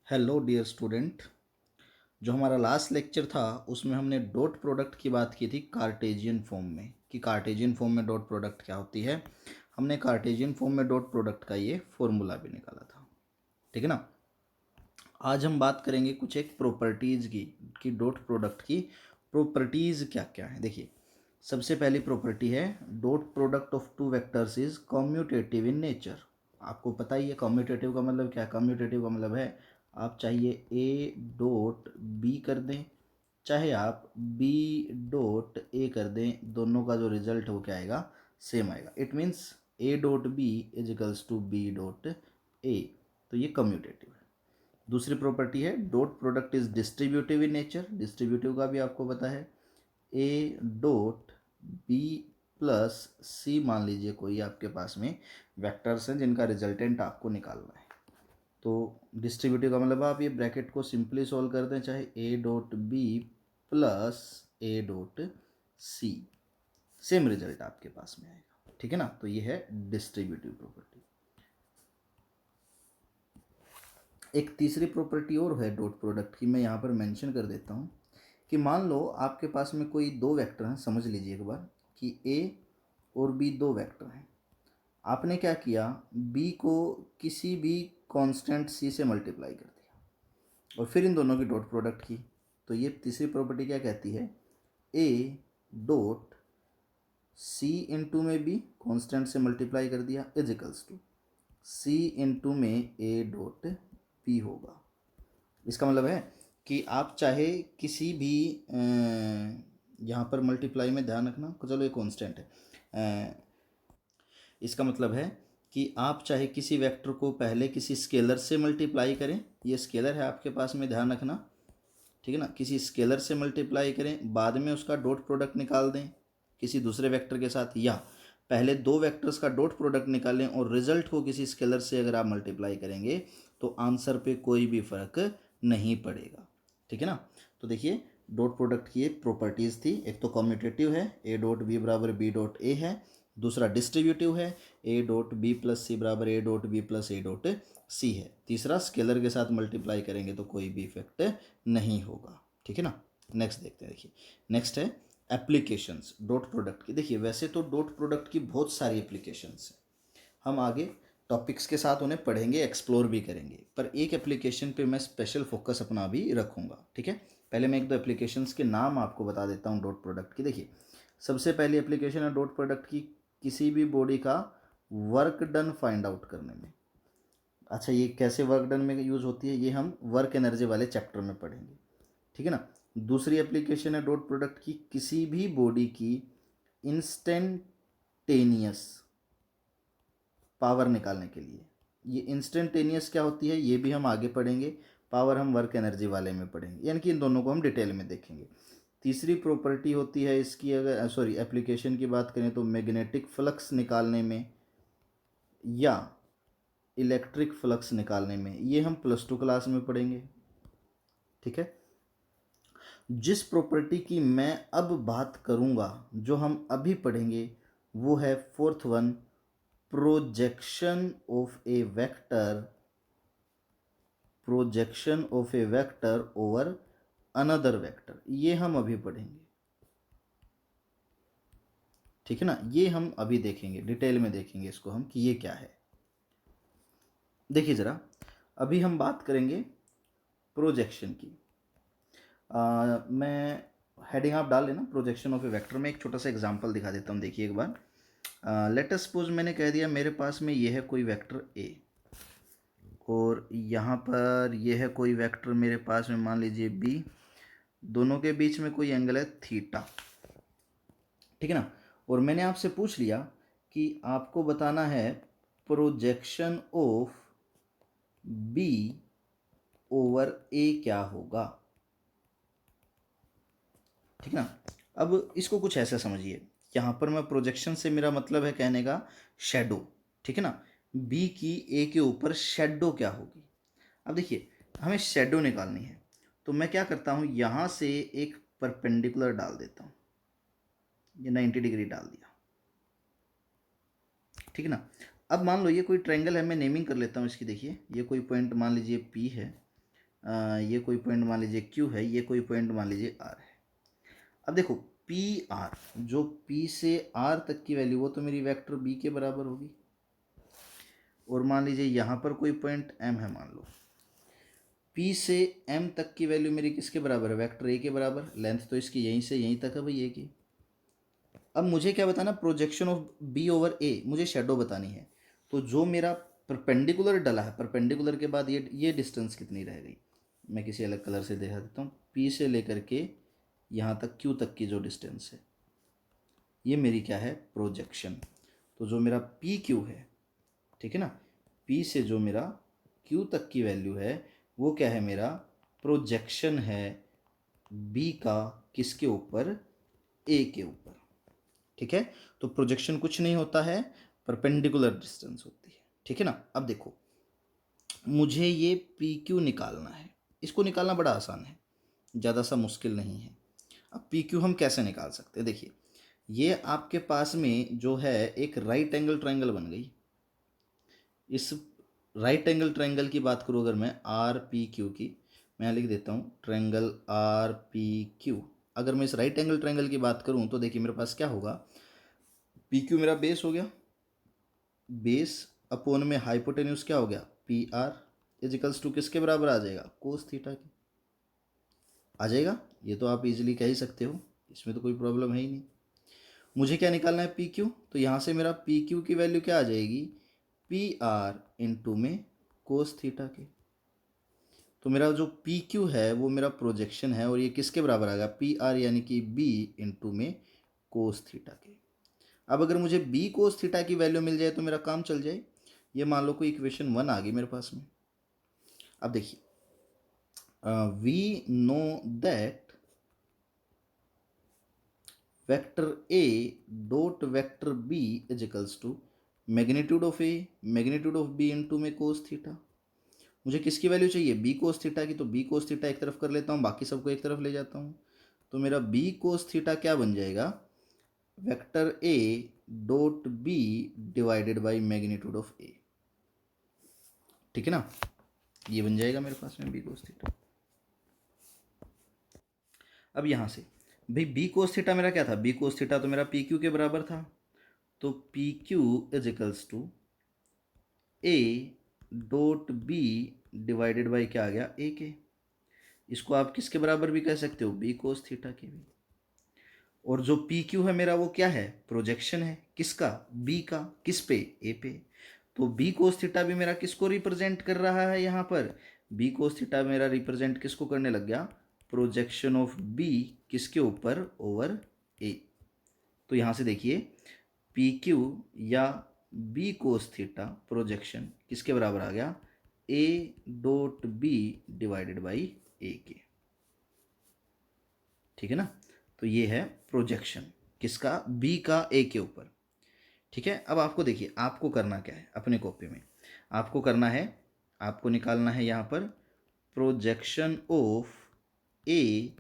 Hello dear student. जो हमारा last lecture था उसमें हमने डॉट प्रोडक्ट की बात की थी कार्टेजियन फॉर्म में, कि कार्टेजियन फॉर्म में डॉट प्रोडक्ट क्या होती है। हमने कार्टेजियन फॉर्म में डॉट प्रोडक्ट का ये फॉर्मूला भी निकाला था। ठीक है ना। आज हम बात करेंगे कुछ एक प्रॉपर्टीज़ की, कि डॉट प्रोडक्ट की प्रॉपर्टीज़ क्या क्या है। देखिए, सबसे पहली प्रॉपर्टी है dot product of two vectors is commutative in nature. आपको पता ही है कम्यूटेटिव का मतलब क्या है। कम्यूटेटिव का मतलब है आप चाहिए ए डॉट बी कर दें, चाहे आप बी डॉट ए कर दें, दोनों का जो रिजल्ट हो क्या आएगा, सेम आएगा। It means A dot B is equals to B dot A. तो ये कम्यूटेटिव है। दूसरी प्रॉपर्टी है dot product is distributive in nature. Distributive का भी आपको पता है A dot B plus C, मान लीजिए कोई आपके पास में वेक्टर्स हैं जिनका रिजल्टेंट आपको निकालना है। तो डिस्ट्रीब्यूटिव का मतलब आप ये ब्रैकेट को सिंपली सॉल्व कर दें, चाहे A dot B plus A dot C, same result आपके पास में आएगा। ठीक है ना। तो ये है डिस्ट्रीब्यूटिव प्रॉपर्टी। एक तीसरी प्रॉपर्टी और है डॉट प्रोडक्ट की, मैं यहाँ पर मेंशन कर देता हूँ कि मान लो आपके पास में कोई दो वेक्टर हैं। समझ लीजिए एक बार कि ए और बी दो वेक्टर हैं। आपने क्या किया, बी को किसी भी कांस्टेंट सी से मल्टीप्लाई कर दिया और फिर इन दोनों की डॉट प्रोडक्ट की। तो ये तीसरी प्रॉपर्टी क्या कहती है, ए डॉट सी इंटू में बी कांस्टेंट से मल्टीप्लाई कर दिया is equals to C into में ए डॉट बी होगा। इसका मतलब है कि आप चाहे किसी भी यहाँ पर मल्टीप्लाई में ध्यान रखना, चलो ये कांस्टेंट है। इसका मतलब है कि आप चाहे किसी वेक्टर को पहले किसी स्केलर से मल्टीप्लाई करें, ये स्केलर है आपके पास में, ध्यान रखना। ठीक है ना। किसी स्केलर से मल्टीप्लाई करें, बाद में उसका डॉट प्रोडक्ट निकाल दें किसी दूसरे वेक्टर के साथ, या पहले दो वेक्टर्स का डॉट प्रोडक्ट निकालें और रिजल्ट को किसी स्केलर से अगर आप मल्टीप्लाई करेंगे तो आंसर पे कोई भी फर्क नहीं पड़ेगा। ठीक है ना। तो देखिए, डॉट प्रोडक्ट की प्रॉपर्टीज़ थी, एक तो कम्यूटेटिव है, ए डॉट बी बराबर बी डॉट ए है। दूसरा डिस्ट्रीब्यूटिव है, A dot B plus C बराबर A dot B plus A dot C है। तीसरा, स्केलर के साथ मल्टीप्लाई करेंगे तो कोई भी इफेक्ट नहीं होगा। ठीक है ना। नेक्स्ट देखते हैं। देखिए, नेक्स्ट है एप्लीकेशंस डॉट प्रोडक्ट की। देखिए, वैसे तो डॉट प्रोडक्ट की बहुत सारी एप्लीकेशंस हैं, हम आगे टॉपिक्स के साथ उन्हें पढ़ेंगे, एक्सप्लोर भी करेंगे, पर एक एप्लीकेशन पे मैं स्पेशल फोकस अपना भी रखूँगा। ठीक है। पहले मैं एक दो एप्लीकेशंस के नाम आपको बता देता हूँ डॉट प्रोडक्ट की। देखिए, सबसे पहली एप्लीकेशन है डॉट प्रोडक्ट की किसी भी बॉडी का वर्क डन फाइंड आउट करने में। अच्छा, ये कैसे वर्क डन में यूज़ होती है, ये हम वर्क एनर्जी वाले चैप्टर में पढ़ेंगे। ठीक है ना। दूसरी एप्लीकेशन है डॉट प्रोडक्ट की किसी भी बॉडी की इंस्टेंटेनियस पावर निकालने के लिए। ये इंस्टेंटेनियस क्या होती है ये भी हम आगे पढ़ेंगे, पावर हम वर्क एनर्जी वाले में पढ़ेंगे, यानी कि इन दोनों को हम डिटेल में देखेंगे। तीसरी प्रॉपर्टी होती है इसकी, अगर सॉरी एप्लीकेशन की बात करें तो मैग्नेटिक फ्लक्स निकालने में या इलेक्ट्रिक फ्लक्स निकालने में, ये हम +2 क्लास में पढ़ेंगे। ठीक है। जिस प्रॉपर्टी की मैं अब बात करूंगा, जो हम अभी पढ़ेंगे, वो है fourth one, projection of A vector, projection of A vector over another vector. ये हम अभी पढ़ेंगे। ठीक है ना। ये हम अभी देखेंगे, डिटेल में देखेंगे इसको हम कि ये क्या है। देखिए ज़रा, अभी हम बात करेंगे प्रोजेक्शन की। मैं हेडिंग आप डाल लेना, प्रोजेक्शन ऑफ ए वेक्टर में एक छोटा सा एग्जांपल दिखा देता हूँ। देखिए एक बार, लेट अस सपोज मैंने कह दिया मेरे पास में ये है कोई वेक्टर ए, और यहाँ पर ये है कोई वेक्टर मेरे पास में, मान लीजिए बी। दोनों के बीच में कोई एंगल है थीटा। ठीक है ना। और मैंने आपसे पूछ लिया कि आपको बताना है प्रोजेक्शन ऑफ बी ओवर ए क्या होगा। ठीक है ना। अब इसको कुछ ऐसा समझिए, यहाँ पर मैं प्रोजेक्शन से मेरा मतलब है कहने का शेडो। ठीक है ना। बी की ए के ऊपर शेडो क्या होगी। अब देखिए, हमें शेडो निकालनी है, तो मैं क्या करता हूँ, यहाँ से एक परपेंडिकुलर डाल देता हूँ, ये 90 डिग्री डाल दिया। ठीक है ना। अब मान लो ये कोई ट्रायंगल है, मैं नेमिंग कर लेता हूँ इसकी। देखिए, ये कोई पॉइंट मान लीजिए पी है, ये कोई पॉइंट मान लीजिए क्यू है, ये कोई पॉइंट मान लीजिए आर है। अब देखो पी आर, जो पी से आर तक की वैल्यू वो तो मेरी वेक्टर बी के बराबर होगी, और मान लीजिए यहाँ पर कोई पॉइंट एम है, मान लो पी से एम तक की वैल्यू मेरी किसके बराबर है, वेक्टर ए के बराबर। लेंथ तो इसकी यहीं से यहीं तक है भाई ए की। अब मुझे क्या बताना, प्रोजेक्शन ऑफ बी ओवर ए, मुझे शेडो बतानी है। तो जो मेरा परपेंडिकुलर डला है, परपेंडिकुलर के बाद ये डिस्टेंस कितनी रह गई, मैं किसी अलग कलर से दिखा देता हूँ। पी से लेकर के यहाँ तक क्यू तक की जो डिस्टेंस है, ये मेरी क्या है, प्रोजेक्शन। तो जो मेरा पी क्यू है, ठीक है ना, पी से जो मेरा क्यू तक की वैल्यू है वो क्या है, मेरा प्रोजेक्शन है बी का, किसके ऊपर, ए के ऊपर। ठीक है, तो प्रोजेक्शन कुछ नहीं होता है, परपेंडिकुलर डिस्टेंस होती है। ठीक है ना। अब देखो मुझे ये पी क्यू निकालना है, इसको निकालना बड़ा आसान है, ज़्यादा सा मुश्किल नहीं है। अब पी क्यू हम कैसे निकाल सकते हैं, देखिए ये आपके पास में जो है एक राइट एंगल ट्रायंगल बन गई। इस राइट एंगल ट्रायंगल की बात करूँ अगर मैं आर पी क्यू की, मैं लिख देता हूँ ट्रायंगल आर पी क्यू। अगर मैं इस राइट एंगल ट्रायंगल की बात करूँ तो देखिए मेरे पास क्या होगा, पी क्यू मेरा बेस हो गया, बेस अपोन में हाइपोटेन्यूज क्या हो गया, पी आर इजिकल्स टू किसके बराबर आ जाएगा, कोस थीटा के आ जाएगा। ये तो आप इजीली कह ही सकते हो, इसमें तो कोई प्रॉब्लम है ही नहीं। मुझे क्या निकालना है, पी क्यू। तो यहाँ से मेरा पी क्यू की वैल्यू क्या आ जाएगी, पी आर इंटू में कोस थीटा के। तो मेरा जो पी क्यू है वो मेरा प्रोजेक्शन है, और ये किसके बराबर आ गया, पी आर यानी कि बी इंटू में कोस थीटा के। अब अगर मुझे बी कोस थीटा की वैल्यू मिल जाए तो मेरा काम चल जाए। ये मान लो कोई इक्वेशन 1 आ गई मेरे पास में। अब देखिए we know that vector A dot vector B is equals to magnitude of A magnitude of B into में कोस थीटा। मुझे किसकी वैल्यू चाहिए, बी कोस थीटा की। तो बी कोस थीटा एक तरफ कर लेता हूँ, बाकी सबको एक तरफ ले जाता हूँ। तो मेरा बी कोस थीटा क्या बन जाएगा, vector A dot B divided by magnitude of A. ठीक है ना, ये बन जाएगा मेरे पास में बी कोस थीटा। अब यहाँ से भाई बी कोस थीटा मेरा क्या था, बी कोस थीटा तो मेरा पी क्यू के बराबर था। तो P Q is equals to A dot B divided by क्या आ गया, ए के। इसको आप किसके बराबर भी कह सकते हो, बी कोस थीटा के भी। और जो पी क्यू है मेरा वो क्या है, प्रोजेक्शन है, किसका, बी का, किस पे, ए पे। तो बी कोस थीटा भी मेरा किसको रिप्रेजेंट कर रहा है, यहाँ पर बी कोस थीटा मेरा रिप्रेजेंट किसको करने लग गया, प्रोजेक्शन ऑफ बी किसके ऊपर, ओवर ए। तो यहाँ से देखिए पी क्यू या बी कोस थीटा प्रोजेक्शन किसके बराबर आ गया, A dot B divided by A के। ठीक है ना, तो ये है प्रोजेक्शन किसका, बी का ए के ऊपर। ठीक है, अब आपको देखिए आपको करना क्या है, अपने कॉपी में आपको करना है, आपको निकालना है यहाँ पर projection of A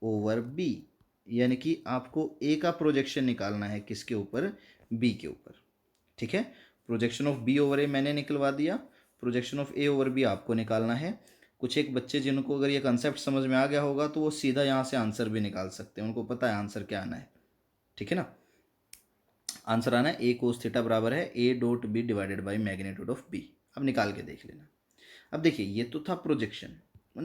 over B, यानी कि आपको ए का प्रोजेक्शन निकालना है किसके ऊपर, बी के ऊपर। ठीक है, projection of B over A मैंने निकलवा दिया, projection of A over B आपको निकालना है। कुछ एक बच्चे जिनको अगर ये कंसेप्ट समझ में आ गया होगा तो वो सीधा यहाँ से आंसर भी निकाल सकते हैं, उनको पता है आंसर क्या आना है। ठीक है ना, आंसर आना है ए कोस थीटा बराबर है A dot B divided by magnitude of B. अब निकाल के देख लेना। अब देखिए ये तो था प्रोजेक्शन,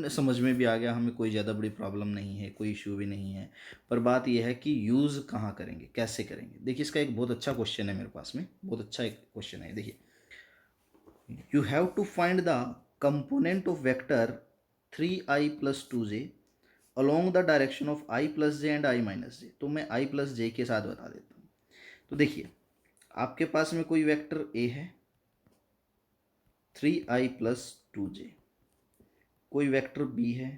समझ में भी आ गया हमें, कोई ज़्यादा बड़ी प्रॉब्लम नहीं है, कोई इशू भी नहीं है। पर बात यह है कि यूज़ कहाँ करेंगे, कैसे करेंगे। देखिए इसका एक बहुत अच्छा क्वेश्चन है मेरे पास में, बहुत अच्छा एक क्वेश्चन है। देखिए you have to find the component of vector 3i plus 2j along the direction of I plus j and I minus j। तो मैं I plus j के साथ बता देता हूँ। तो देखिए आपके पास में कोई वेक्टर a है 3i plus 2j, कोई वेक्टर b है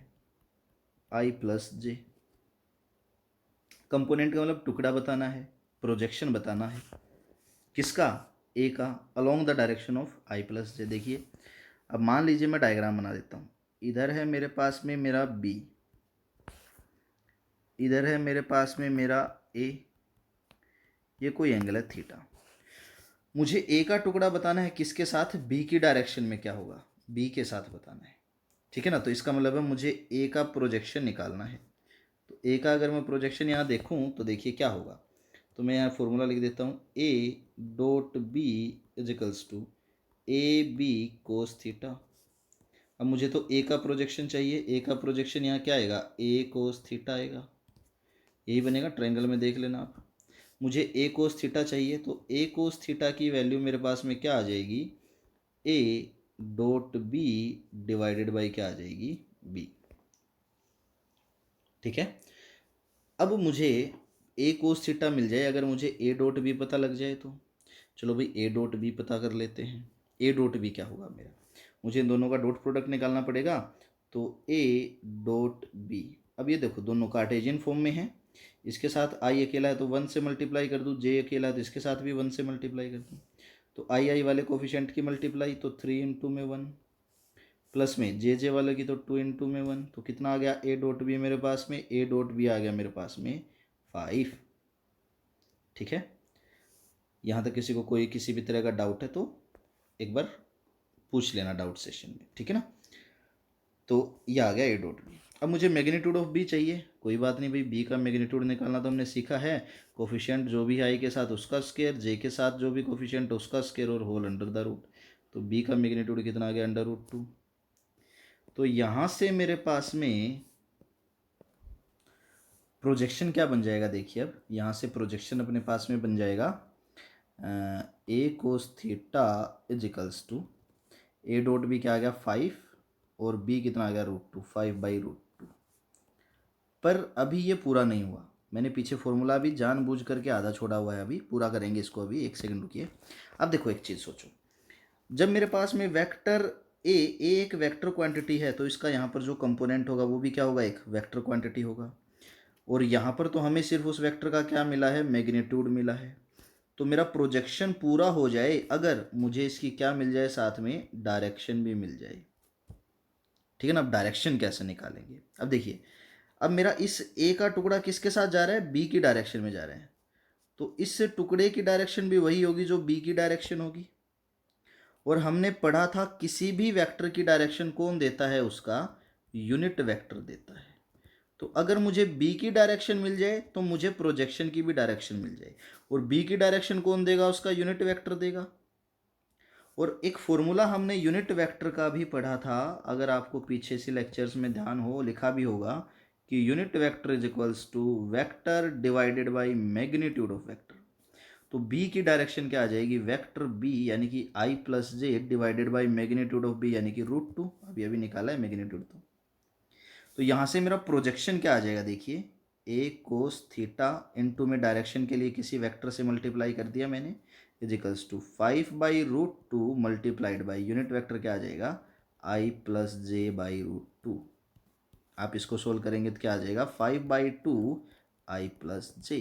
I plus j। कंपोनेंट का मतलब टुकड़ा बताना है, प्रोजेक्शन बताना है, किसका, ए का, along the direction of I plus J. देखिए अब मान लीजिए मैं डायग्राम बना देता हूँ, इधर है मेरे पास में मेरा बी, इधर है मेरे पास में मेरा ए, ये कोई एंगल है थीटा। मुझे ए का टुकड़ा बताना है किसके साथ, बी की डायरेक्शन में क्या होगा, बी के साथ बताना है। ठीक है ना। तो इसका मतलब है मुझे ए का प्रोजेक्शन निकालना है। तो ए का अगर मैं प्रोजेक्शन यहाँ देखूँ तो देखिए क्या होगा। तो मैं यहाँ फॉर्मूला लिख देता हूँ, A dot B is equals to A B cos theta. अब मुझे तो ए का प्रोजेक्शन चाहिए, ए का प्रोजेक्शन यहाँ क्या आएगा, ए कोस थीटा आएगा। यही बनेगा, ट्रायंगल में देख लेना आप। मुझे ए कोस थीटा चाहिए, तो ए कोस थीटा की वैल्यू मेरे पास में क्या आ जाएगी, A dot B divided by क्या आ जाएगी, बी। ठीक है। अब मुझे ए कोस थीटा मिल जाए, अगर मुझे ए डॉट बी पता लग जाए तो चलो भाई ए डॉट बी पता कर लेते हैं। ए डॉट बी क्या होगा मेरा, मुझे इन दोनों का डॉट प्रोडक्ट निकालना पड़ेगा। तो ए डॉट बी, अब ये देखो दोनों कार्टेशियन फॉर्म में है, इसके साथ आई अकेला है तो 1 से मल्टीप्लाई कर दूँ, जे अकेला है तो इसके साथ भी 1 से मल्टीप्लाई कर दूँ। तो आई वाले कोफिशेंट की मल्टीप्लाई तो 3 इंटू में 1, प्लस में जे वाले की तो 2 इंटू में 1, तो कितना आ गया ए डॉट बी मेरे पास में, ए डॉट बी आ गया मेरे पास में 5। ठीक है। यहाँ तक किसी को कोई किसी भी तरह का डाउट है तो एक बार पूछ लेना डाउट सेशन में, ठीक है ना। तो ये आ गया ए डॉट बी। अब मुझे मैग्नीट्यूड ऑफ बी चाहिए, कोई बात नहीं भाई, बी का मैग्नीट्यूड निकालना तो हमने सीखा है। कोफिशिएंट जो भी आई के साथ उसका स्केयर, जे के साथ जो भी कोफिशिएंट उसका स्केयर, और होल अंडर द रूट। तो बी का मैग्नीट्यूड कितना आ गया, अंडर रूट 2। तो यहाँ से मेरे पास में प्रोजेक्शन क्या बन जाएगा, देखिए अब यहाँ से प्रोजेक्शन अपने पास में बन जाएगा A cos theta is equals to A dot B क्या आ गया 5, और बी कितना आ गया √2, 5/√2। पर अभी ये पूरा नहीं हुआ, मैंने पीछे फॉर्मूला भी जानबूझ करके आधा छोड़ा हुआ है, अभी पूरा करेंगे इसको, अभी एक सेकंड रुकिए। अब देखो एक चीज़ सोचो, जब मेरे पास में वेक्टर ए एक वेक्टर क्वांटिटी है तो इसका यहाँ पर जो कंपोनेंट होगा वो भी क्या होगा, एक वेक्टर क्वांटिटी होगा। और यहाँ पर तो हमें सिर्फ उस वेक्टर का क्या मिला है, मैग्नीट्यूड मिला है। तो मेरा प्रोजेक्शन पूरा हो जाए अगर मुझे इसकी क्या मिल जाए, साथ में डायरेक्शन भी मिल जाए। ठीक है ना। अब डायरेक्शन कैसे निकालेंगे, अब देखिए, अब मेरा इस ए का टुकड़ा किसके साथ जा रहा है, बी की डायरेक्शन में जा रहे हैं, तो इस टुकड़े की डायरेक्शन भी वही होगी जो बी की डायरेक्शन होगी। और हमने पढ़ा था किसी भी वेक्टर की डायरेक्शन कौन देता है, उसका यूनिट वेक्टर देता है। तो अगर मुझे बी की डायरेक्शन मिल जाए तो मुझे प्रोजेक्शन की भी डायरेक्शन मिल जाए, और बी की डायरेक्शन कौन देगा, उसका यूनिट वेक्टर देगा। और एक फॉर्मूला हमने यूनिट वेक्टर का भी पढ़ा था, अगर आपको पीछे से लेक्चर्स में ध्यान हो, लिखा भी होगा कि unit vector is equals to vector divided by magnitude of vector. तो बी की डायरेक्शन क्या आ जाएगी, वेक्टर बी यानी कि I plus J divided by magnitude of B यानी कि √2। अभी निकाला है मैग्नीट्यूड। तो यहाँ से मेरा प्रोजेक्शन क्या आ जाएगा, देखिए ए कोस थीटा इंटू में डायरेक्शन के लिए किसी वेक्टर से मल्टीप्लाई कर दिया मैंने, is equals to 5/√2 multiplied by unit vector क्या आ जाएगा, आई प्लस जे बाई √2। आप इसको सोल्व करेंगे तो क्या आ जाएगा, 5/2 आई प्लस जे।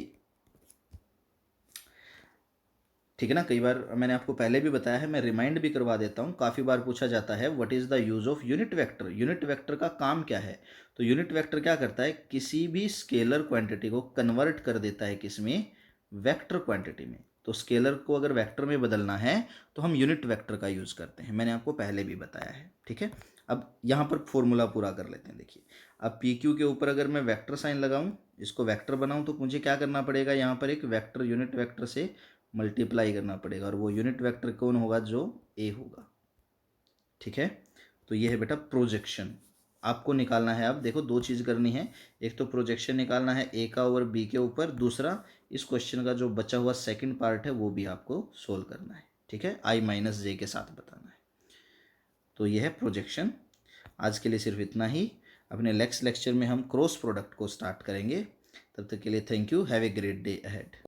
ठीक है ना। कई बार मैंने आपको पहले भी बताया है, मैं रिमाइंड भी करवा देता हूँ, काफ़ी बार पूछा जाता है what is the use of unit vector, unit vector का काम क्या है। तो यूनिट वेक्टर क्या करता है, किसी भी स्केलर क्वांटिटी को कन्वर्ट कर देता है किसमें, वेक्टर क्वांटिटी में। तो स्केलर को अगर वेक्टर में बदलना है तो हम यूनिट वेक्टर का यूज़ करते हैं, मैंने आपको पहले भी बताया है। ठीक है। अब यहाँ पर फॉर्मूला पूरा कर लेते हैं। देखिए अब पी क्यू के ऊपर अगर मैं वेक्टर साइन लगाऊँ, इसको वेक्टर बनाऊँ, तो मुझे क्या करना पड़ेगा, यहाँ पर एक वेक्टर यूनिट वेक्टर से मल्टीप्लाई करना पड़ेगा, और वो यूनिट वेक्टर कौन होगा, जो ए होगा। ठीक है। तो ये है बेटा प्रोजेक्शन, आपको निकालना है। अब देखो दो चीज़ करनी है, एक तो प्रोजेक्शन निकालना है ए का ओवर बी के ऊपर, दूसरा इस क्वेश्चन का जो बचा हुआ सेकंड पार्ट है वो भी आपको सोल्व करना है। ठीक है, आई माइनस जे के साथ बताना है। तो ये है प्रोजेक्शन। आज के लिए सिर्फ इतना ही, अपने नेक्स्ट लेक्चर में हम क्रॉस प्रोडक्ट को स्टार्ट करेंगे। तब तक के लिए thank you, have a great day ahead.